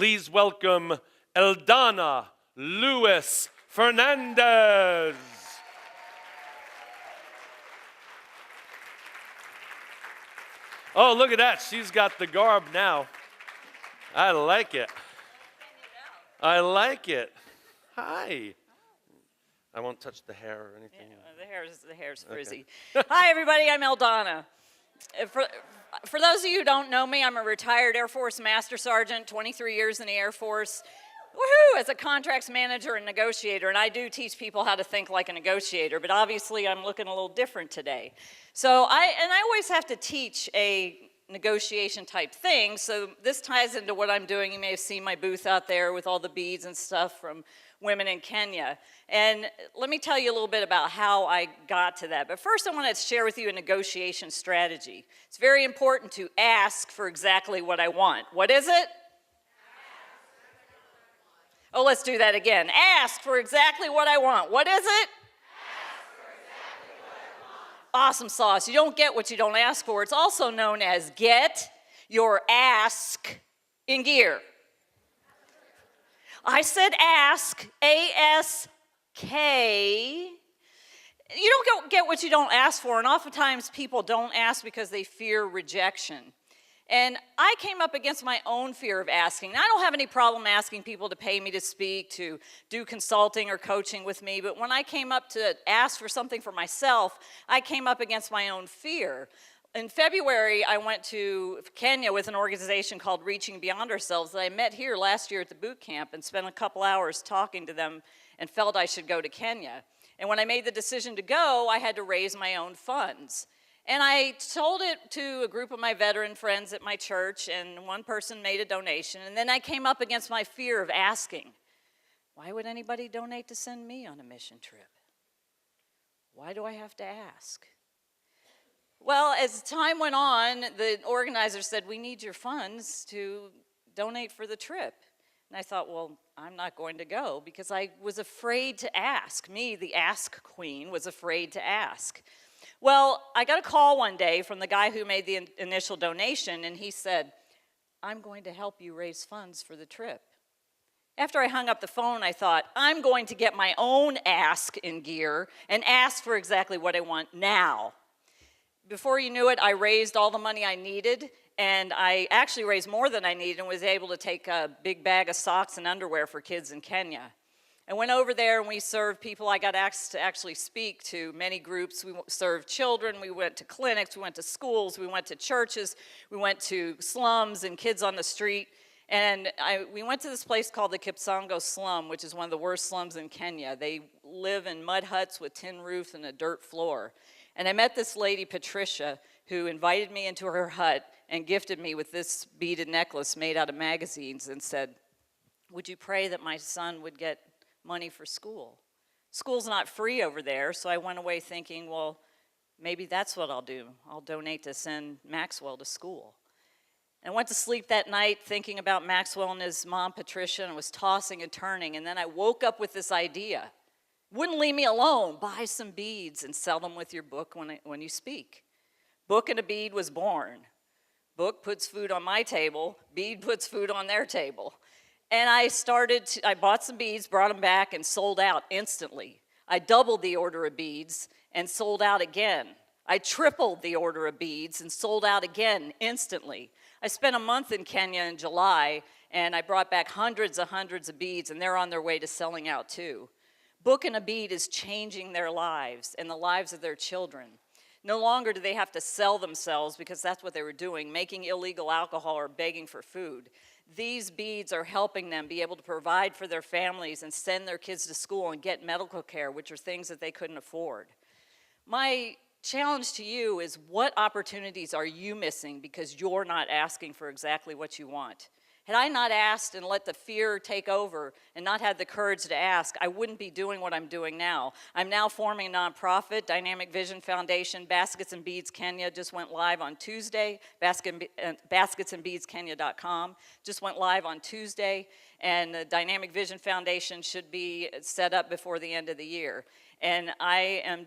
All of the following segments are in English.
Please welcome Eldonna Luis Fernandez. Oh, look at that. She's got the garb now. I like it. I like it. Hi. I won't touch the hair or anything. Yeah, the hair's frizzy. Okay. Hi, everybody. I'm Eldonna. For those of you who don't know me, I'm a retired Air Force Master Sergeant, 23 years in the Air Force. Woohoo! As a contracts manager and negotiator, and I do teach people how to think like a negotiator, but obviously I'm looking a little different today. So I always have to teach a negotiation type thing, so this ties into what I'm doing. You may have seen my booth out there with all the beads and stuff from women in Kenya. And let me tell you a little bit about how I got to that. But first I want to share with you a negotiation strategy. It's very important to ask for exactly what I want. What is it? Oh, let's do that again. Ask for exactly what I want. What is it? Ask for exactly what I want. Awesome sauce. You don't get what you don't ask for. It's also known as get your ask in gear. I said ask, A-S-K. You don't get what you don't ask for, and oftentimes people don't ask because they fear rejection. And I came up against my own fear of asking. Now, I don't have any problem asking people to pay me to speak, to do consulting or coaching with me, but when I came up to ask for something for myself, I came up against my own fear. In February, I went to Kenya with an organization called Reaching Beyond Ourselves that I met here last year at the boot camp and spent a couple hours talking to them and felt I should go to Kenya. And when I made the decision to go, I had to raise my own funds. And I told it to a group of my veteran friends at my church, and one person made a donation. And then I came up against my fear of asking, why would anybody donate to send me on a mission trip? Why do I have to ask? Well, as time went on, the organizer said, we need your funds to donate for the trip. And I thought, well, I'm not going to go because I was afraid to ask. Me, the ask queen, was afraid to ask. Well, I got a call one day from the guy who made the initial donation, and he said, I'm going to help you raise funds for the trip. After I hung up the phone, I thought, I'm going to get my own ask in gear and ask for exactly what I want now. Before you knew it, I raised all the money I needed, and I actually raised more than I needed and was able to take a big bag of socks and underwear for kids in Kenya. I went over there and we served people. I got asked to actually speak to many groups. We served children, we went to clinics, we went to schools, we went to churches, we went to slums and kids on the street. And we went to this place called the Kipsongo slum, which is one of the worst slums in Kenya. They live in mud huts with tin roofs and a dirt floor. And I met this lady, Patricia, who invited me into her hut and gifted me with this beaded necklace made out of magazines and said, would you pray that my son would get money for school? School's not free over there, so I went away thinking, well, maybe that's what I'll do. I'll donate to send Maxwell to school. And I went to sleep that night thinking about Maxwell and his mom, Patricia, and was tossing and turning, and then I woke up with this idea. Wouldn't leave me alone. Buy some beads and sell them with your book when you speak. Book and a bead was born. Book puts food on my table, bead puts food on their table. And I bought some beads, brought them back, and sold out instantly. I doubled the order of beads and sold out again. I tripled the order of beads and sold out again instantly. I spent a month in Kenya in July, and I brought back hundreds of beads, and they're on their way to selling out too. Book and a bead is changing their lives and the lives of their children. No longer do they have to sell themselves because that's what they were doing, making illegal alcohol or begging for food. These beads are helping them be able to provide for their families and send their kids to school and get medical care, which are things that they couldn't afford. My challenge to you is, what opportunities are you missing because you're not asking for exactly what you want? Had I not asked and let the fear take over and not had the courage to ask, I wouldn't be doing what I'm doing now. I'm now forming a nonprofit, Dynamic Vision Foundation. Baskets and Beads Kenya just went live on Tuesday. basketsandbeadskenya.com just went live on Tuesday. And the Dynamic Vision Foundation should be set up before the end of the year. And had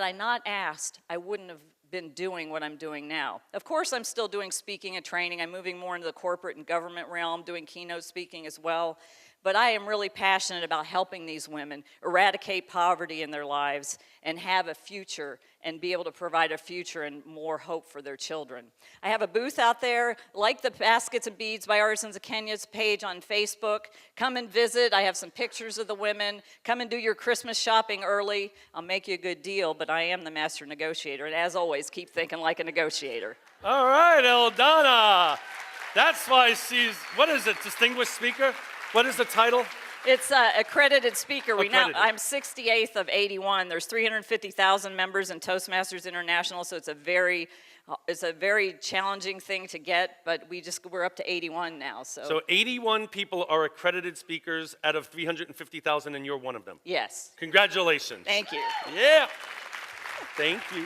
I not asked, I wouldn't have been doing what I'm doing now. Of course, I'm still doing speaking and training. I'm moving more into the corporate and government realm, doing keynote speaking as well. But I am really passionate about helping these women eradicate poverty in their lives and have a future and be able to provide a future and more hope for their children. I have a booth out there, like the Baskets and Beads by Artisans of Kenya's page on Facebook. Come and visit. I have some pictures of the women. Come and do your Christmas shopping early. I'll make you a good deal, but I am the master negotiator. And as always, keep thinking like a negotiator. All right, Eldonna. That's why she's, what is it, distinguished speaker? What is the title? It's accredited speaker. Accredited. I'm 68th of 81. There's 350,000 members in Toastmasters International, so it's a very challenging thing to get, but we're up to 81 now. So 81 people are accredited speakers out of 350,000, and you're one of them. Yes. Congratulations. Thank you. Yeah. Thank you.